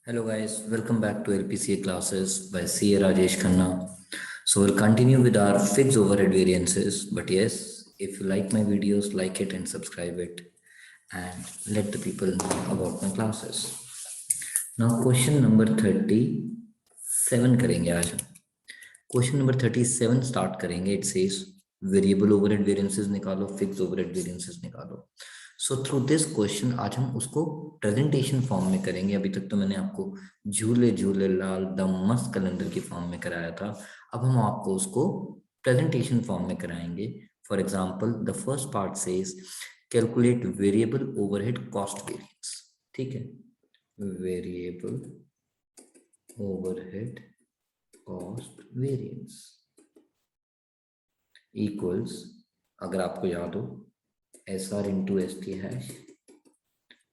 Hello guys, welcome back to LPCA classes by CA Rajesh Khanna. So we'll continue with our fixed overhead variances. But yes, if you like my videos, like it and subscribe it, and let the people know about my classes. Now question number 37 करेंगे आज हम. Question number 37 start करेंगे. It says variable overhead variances निकालो, fixed overhead variances निकालो. So through this question आज हम उसको presentation form में करेंगे. अभी तक तो मैंने आपको झूले झूले लाल दम मस्त कैलेंडर की फॉर्म में कराया था. अब हम आपको उसको प्रेजेंटेशन फॉर्म में कराएंगे. For example the first part says calculate variable overhead cost variance. ठीक है, variable overhead cost variance equals, अगर आपको याद हो, SR into ST hash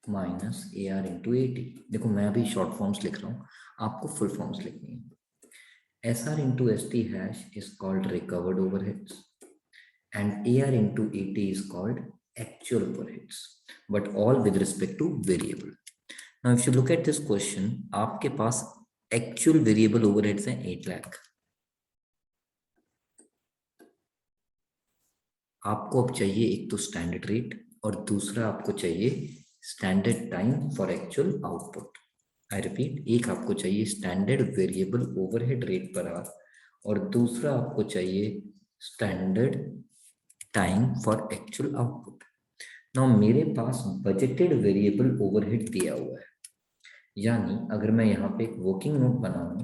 minus AR into AT. देखो मैं अभी शॉर्ट फॉर्म्स लिख रहा हूँ, आपको फुल फॉर्म्स लिखनी है. SR into ST hash is called recovered overheads and AR into AT is called actual overheads, but all with respect two variable. Now if you look at this question, आपके पास actual variable overheads हैं 8 लाख. आपको अब चाहिए एक तो standard rate और दूसरा आपको चाहिए standard time for actual output. I repeat, एक आपको चाहिए standard variable overhead rate per our और दूसरा आपको चाहिए standard time for actual output. Now मेरे पास बजटेड वेरिएबल ओवरहेड दिया हुआ है, यानी अगर मैं यहाँ पे एक वर्किंग नोट बनाऊं,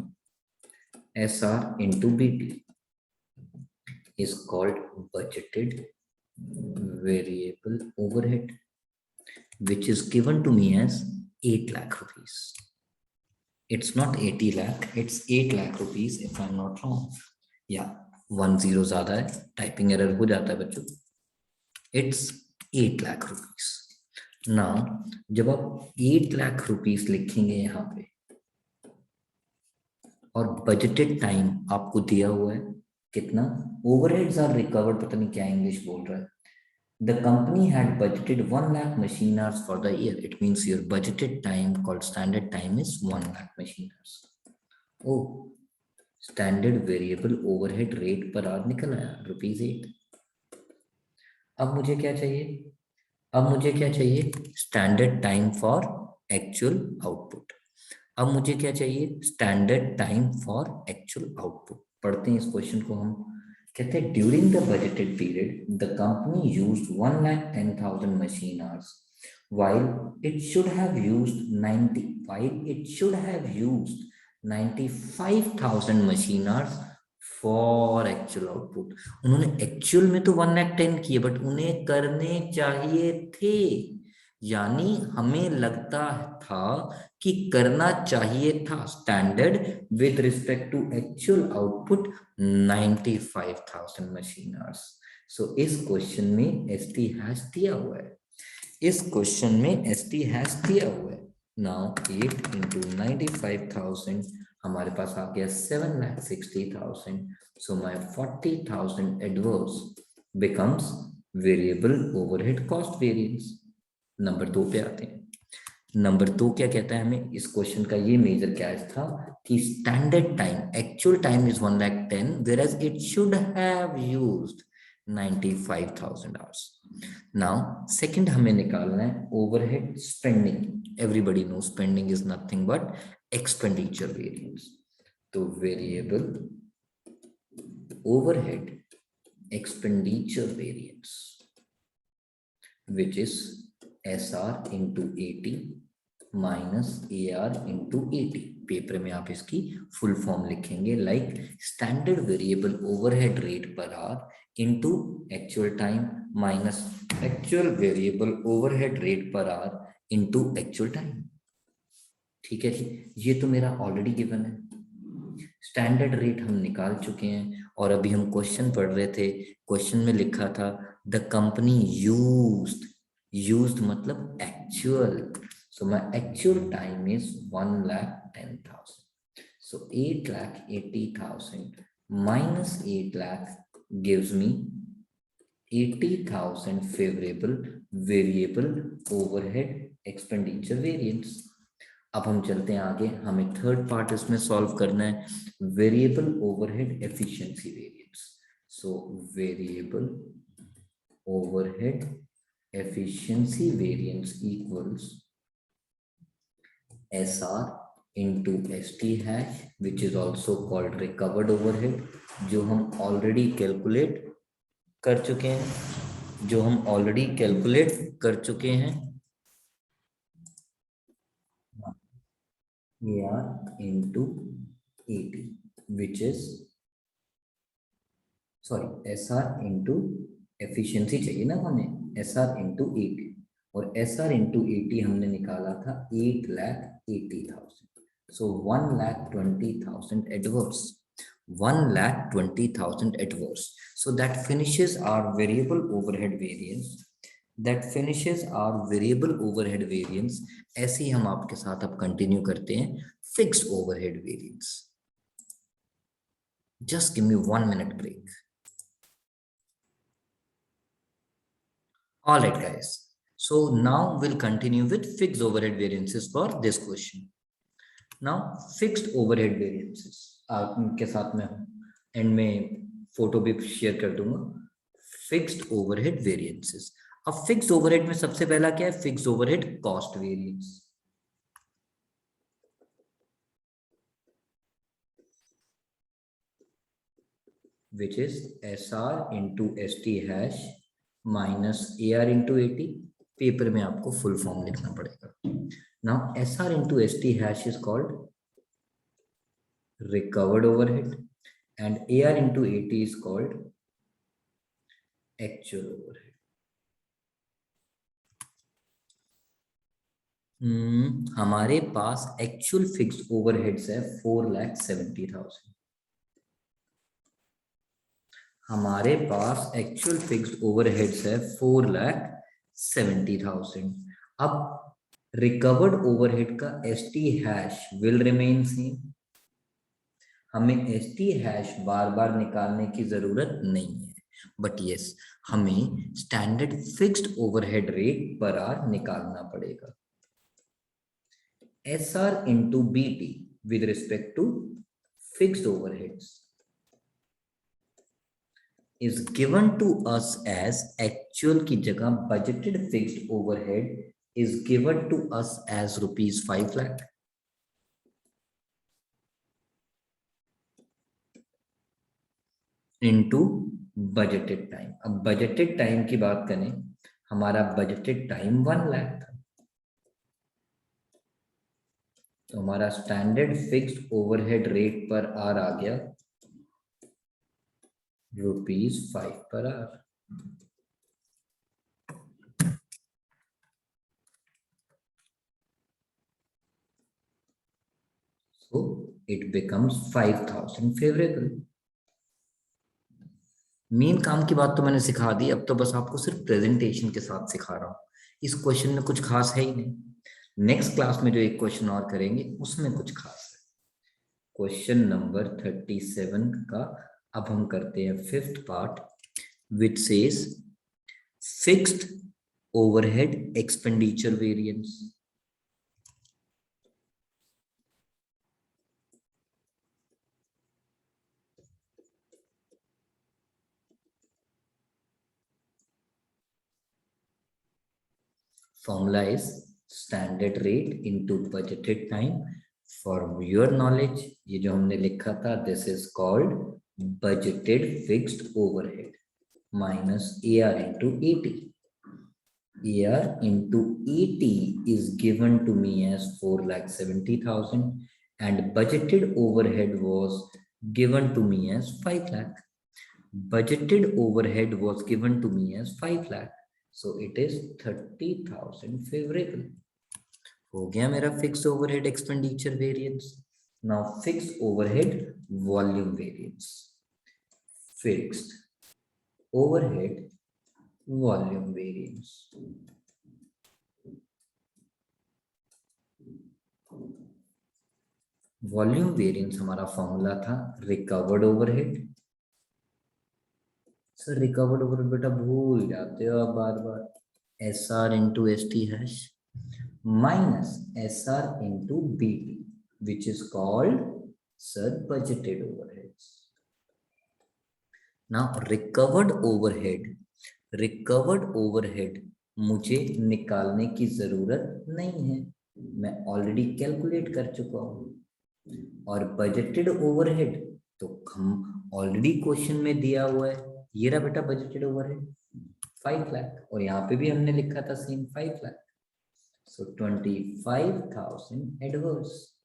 SR into BT is called budgeted variable overhead, which is given to me as 8 lakh rupees. It's not 80 lakh, it's 8 lakh rupees if I'm not wrong. Yeah, 10 ज़्यादा है, टाइपिंग एरर हो जाता है बच्चों. It's 8 lakh rupees. Now, जब आप 8 lakh rupees लिखेंगे यहाँ पे और बजटेड टाइम आपको दिया हुआ है कितना, ओवरहेड्स आर रिकवर्ड, पता नहीं क्या इंग्लिश बोल रहा है. The company had budgeted 1 lakh machine hours for the year. It means your budgeted time called standard time is 1 lakh machine hours. Oh, standard variable overhead rate per hour निकल आया ₹8. अब मुझे क्या चाहिए, अब मुझे क्या चाहिए, standard time for actual output. अब मुझे क्या चाहिए, standard time for actual output. पढ़ते हैं इस क्वेश्चन को हम. कहते हैं during the budgeted period the company used 1,10,000 machine hours while it should have used 95,000 machine hours for actual output. उन्होंने एक्चुअल में तो 110 किए, बट उन्हें करने चाहिए थे, यानी हमें लगता था कि करना चाहिए था standard with respect to actual output 95,000 machine hours. So इस क्वेश्चन में ST हैश दिया हुआ है, इस क्वेश्चन में ST हैश दिया हुआ है. नाउ 8 इंटू 95,000 हमारे पास आ गया 7,60,000. So my 40,000 adverse becomes variable overhead cost variance. Number 2 पे आते हैं. नंबर 2 क्या कहता है हमें, इस क्वेश्चन का ये मेजर कैच था कि standard time, actual time is 1,10,000 whereas it should have used 95,000 hours. Now second हमें निकालना है overhead spending. Everybody know spending is nothing but expenditure variance. तो variable overhead expenditure variance which is SR into AT minus AR into AT. Paper में आप इसकी full form लिखेंगे like standard variable overhead rate per hour into actual time minus actual variable overhead rate per hour into actual time. ठीक है जी, ये तो मेरा ऑलरेडी गिवन है. स्टैंडर्ड रेट हम निकाल चुके हैं और अभी हम क्वेश्चन पढ़ रहे थे. क्वेश्चन में लिखा था द कंपनी यूज्ड मतलब actual. So my actual time is 1,10,000. So 8,80,000 minus 8 lakh gives me 80,000 favorable variable overhead expenditure variance. अब हम चलते हैं आगे, हमें थर्ड पार्ट इसमें सॉल्व करना है, variable overhead efficiency variance. So variable overhead efficiency variance equals SR into ST hash, which is also called recovered overhead, जो हम ऑलरेडी कैलकुलेट कर चुके हैं, AR into AT, which is SR into efficiency चाहिए ना हमें, SR into AT, और SR into AT हमने निकाला था 8,80,000, so 1,20,000 adverse, 1,20,000 adverse. So that finishes our variable overhead variance. ऐसे ही हम आपके साथ अब कंटिन्यू करते हैं fixed overhead variance. Just give me 1 minute break. All right, guys. So now we'll continue with fixed overhead variances for this question. Now, fixed overhead variances. आपके साथ में एंड में फोटो भी शेयर कर दूंगा। Fixed overhead variances. अब fixed overhead में सबसे पहला क्या है? Fixed overhead cost variance, which is SR into ST hash minus AR into AT. Paper में आपको फुल फॉर्म लिखना पड़ेगा। Now SR into ST hash is called recovered overhead and AR into AT is called actual overhead. हमारे पास actual fixed overheads है 4,70,000। हमारे पास actual fixed overheads है 4,70,000। अब recovered overhead का ST hash will remain same, हमें ST hash बार बार निकालने की जरूरत नहीं है, बट यस हमें standard fixed overhead rate per our निकालना पड़ेगा। SR into BT with respect to fixed overheads is given to us as actual की जगह budgeted fixed overhead is given to us as rupees 5 lakh into budgeted time। अब budgeted time की बात करें, हमारा budgeted time 1 lakh था, तो हमारा स्टैंडर्ड फिक्स्ड ओवरहेड रेट पर आर आ गया ₹5 per hour. So it becomes 5,000 favourable. Main काम की बात तो मैंने सिखा दी, अब तो बस आपको सिर्फ प्रेजेंटेशन के साथ सिखा रहा हूँ। इस क्वेश्चन में कुछ खास है ही नहीं। नेक्स्ट क्लास में जो एक क्वेश्चन और करेंगे उसमें कुछ खास है। क्वेश्चन नंबर 37 का अब हम करते हैं fifth part, which says fixed overhead expenditure variance. Formula is standard rate into budgeted time. For your knowledge, ये जो हमने लिखा था, this is called budgeted fixed overhead minus AR into AT. AR into AT is given to me as 4,70,000 and budgeted overhead was given to me as 5 lakh. Budgeted overhead was given to me as 5 lakh. So it is 30,000 favorable. हो गया मेरा fix overhead expenditure variance. Now fix overhead volume variance. Fixed overhead volume variance. Volume variance हमारा formula था recovered overhead. Sir recovered overhead बेटा भूल जाते हो आप बार बार, SR into ST hash minus SR into BT, which is called, sir, budgeted overheads. Now recovered overhead मुझे निकालने की जरूरत नहीं है, मैं ऑलरेडी कैलकुलेट कर चुका हूं। और बजटेड ओवरहेड तो हम ऑलरेडी क्वेश्चन में दिया हुआ है, ये रहा बेटा बजटेड ओवरहेड 5 लाख, और यहाँ पे भी हमने लिखा था सेम 5 लाख। सो 25,000 एडवर्स।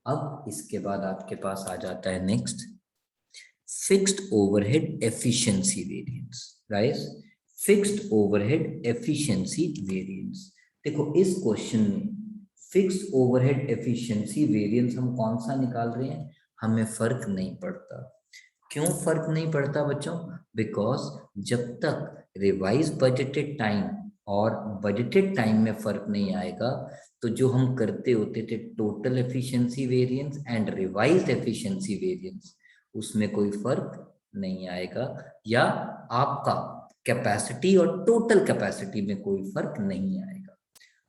अब इसके बाद आपके पास आ जाता है next fixed overhead efficiency variance. Guys, fixed overhead efficiency variance, देखो इस क्वेश्चन में फिक्स्ड ओवरहेड एफिशिएंसी वेरिएंस हम कौन सा निकाल रहे हैं, हमें फर्क नहीं पड़ता। क्यों फर्क नहीं पड़ता बच्चों? बिकॉज जब तक रिवाइज बजटेड टाइम और बजटेड टाइम में फर्क नहीं आएगा, तो जो हम करते होते थे total efficiency variance and revised efficiency variance, उसमें कोई फर्क नहीं आएगा, या आपका कैपेसिटी और टोटल कैपेसिटी में कोई फर्क नहीं आएगा।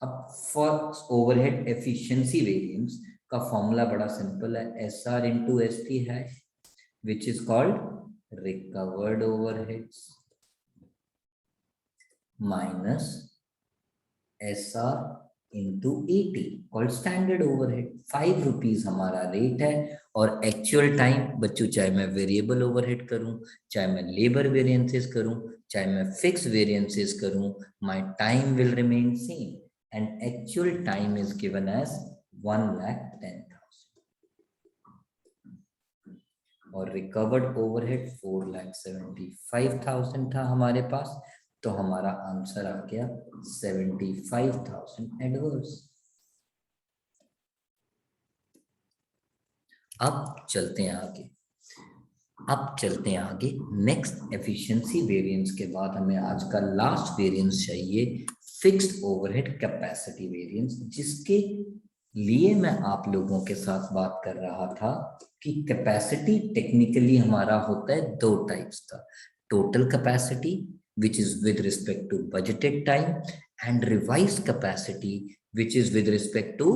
अब फॉर ओवरहेड एफिशिएंसी वेरिएंस का फॉर्मूला बड़ा सिंपल है, SR into ST hash, which is called recovered overheads minus SR into ET called standard overhead। 5 rupees हमारा रेट है, और एक्चुअल टाइम बच्चों, चाहे मैं वेरिएबल ओवरहेड करूं, चाहे मैं लेबर वेरिएंसेस करूं, चाहे मैं फिक्स वेरिएंसेस करूं, my time will remain same and actual time is given as 1,10,000 और रिकवर्ड ओवरहेड 4,75,000 था हमारे पास, तो हमारा आंसर आ गया 75,000 एडवर्स। अब चलते हैं आगे नेक्स्ट एफिशिएंसी वेरिएंस के बाद हमें आज का लास्ट वेरिएंस चाहिए, फिक्स्ड ओवरहेड कैपेसिटी वेरिएंस, जिसके लिए मैं आप लोगों के साथ बात कर रहा था कि कैपेसिटी टेक्निकली हमारा होता है 2 टाइप्स का, total capacity which is with respect to budgeted time and revised capacity which is with respect to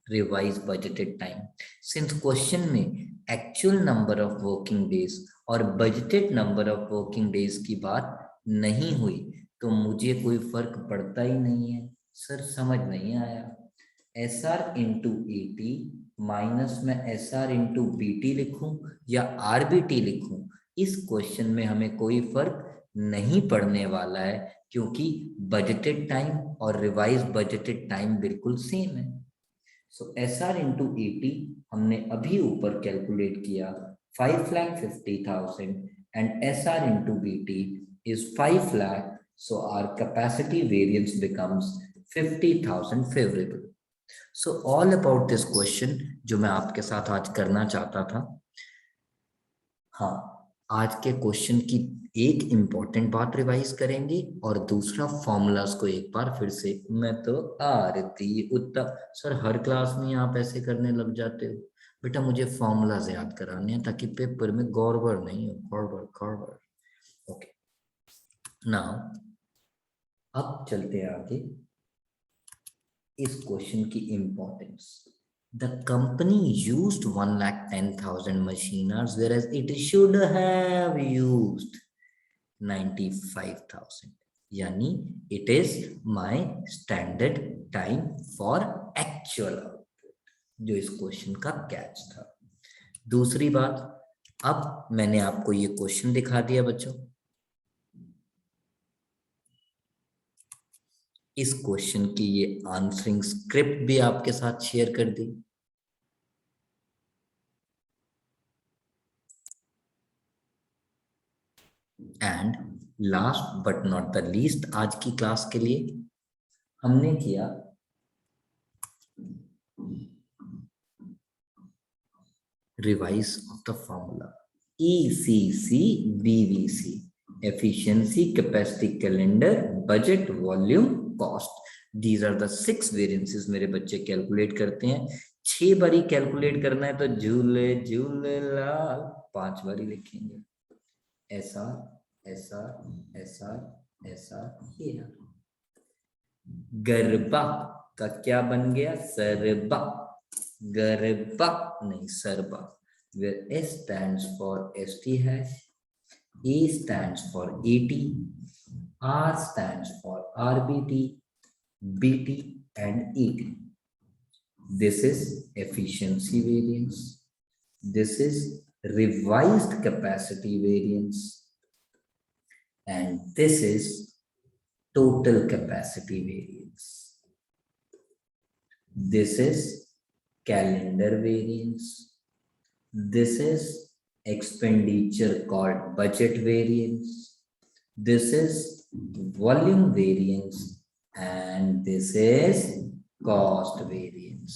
revised budgeted time। Since question में actual number of working days और budgeted number of working days की बात नहीं हुई, तो मुझे कोई फर्क पड़ता ही नहीं है। सर समझ नहीं आया, SR into ET माइनस में SR into BT लिखूं या RBT लिखूं, इस क्वेश्चन में हमें कोई फर्क नहीं पड़ने वाला है, क्योंकि बजटेड टाइम और रिवाइज बजटेड टाइम बिल्कुल सेम है। सो SR into ET हमने अभी ऊपर कैलकुलेट किया 5,50,000 and SR into BT is 5 lakh, so our capacity variance becomes 50,000 favorable। So all about this question जो मैं आपके साथ आज करना चाहता था। हाँ, आज के क्वेश्चन की एक इम्पॉर्टेंट बात रिवाइज करेंगे और दूसरा फॉर्मूलाज को एक बार फिर से। मैं तो आरती उत्तम सर, हर क्लास में आप ऐसे करने लग जाते हो बेटा, मुझे फॉर्मूलाज याद कराने हैं ताकि पेपर में गड़बड़ नहीं हो, गड़बड़। ओके, नाउ अब चलते हैं आगे इस क्वेश्चन की importance. The company used 1,10,000 machine hours, whereas it should have used 95,000। यानी it is my standard time for actual output, जो इस क्वेश्चन का कैच था। दूसरी बात, अब मैंने आपको ये क्वेश्चन दिखा दिया बच्चों, इस क्वेश्चन की ये आंसरिंग स्क्रिप्ट भी आपके साथ शेयर कर दी। And last but not the least, आज की क्लास के लिए हमने किया revise of the formula ECC BVC, efficiency, capacity, calendar, budget, volume, cost। These are the 6 variances मेरे बच्चे कैलकुलेट करते हैं। 6 बारी कैलकुलेट करना है तो झूले झूले लाल 5 बारी लिखेंगे, SR SR SR SR। Garba का क्या बन गया? सरबा। गरबा नहीं, सरबा। Where S stands for ST hash, A stands for AT, R stands for RBT, BT and ET. This is efficiency variance. This is revised capacity variance. And this is total capacity variance. This is calendar variance. This is expenditure called budget variance. This is volume variance. And this is cost variance.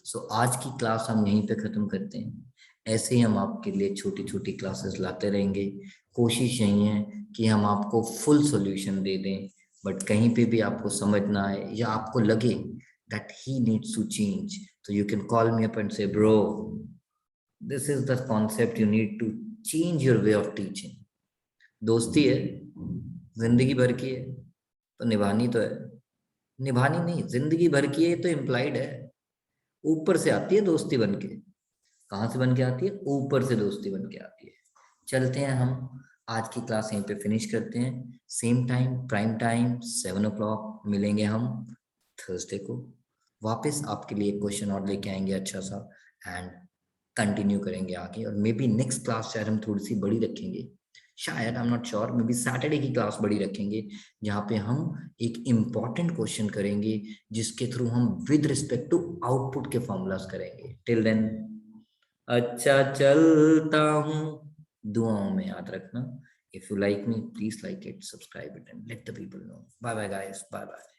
So आज की class हम यहीं पे खत्म करते हैं। ऐसे ही हम आपके लिए छोटी छोटी क्लासेस लाते रहेंगे। कोशिश यही है कि हम आपको फुल सॉल्यूशन दे दें, बट कहीं पे भी आपको समझ ना आए या आपको लगे that he needs to change, so you can call me up and say, bro, this is the concept, you need to change your way of teaching. दोस्ती है, जिंदगी भर की है, तो निभानी तो है। निभानी नहीं, जिंदगी भर की है तो इम्प्लाइड है, ऊपर से आती है दोस्ती बन के। कहाँ से बन के आती है? ऊपर से दोस्ती बन के आती है। चलते हैं हम, आज की क्लास यहीं पे फिनिश करते हैं। Same time, prime time 7 o'clock मिलेंगे हम थर्सडे को। वापस आपके लिए एक क्वेश्चन और लेके आएंगे अच्छा सा, एंड कंटिन्यू करेंगे आगे। और मे बी नेक्स्ट क्लास शायद हम थोड़ी सी बड़ी रखेंगे, शायद, I am not sure, may be Saturday की क्लास बड़ी रखेंगे, जहाँ पे हम एक इम्पॉर्टेंट क्वेश्चन करेंगे जिसके थ्रू हम विद रिस्पेक्ट टू आउटपुट के फॉर्मूलाज करेंगे। टिल देन अच्छा चलता हूँ, दुआओं में याद रखना। If you like me, please like it, subscribe it, and let the people know. Bye bye guys, bye bye.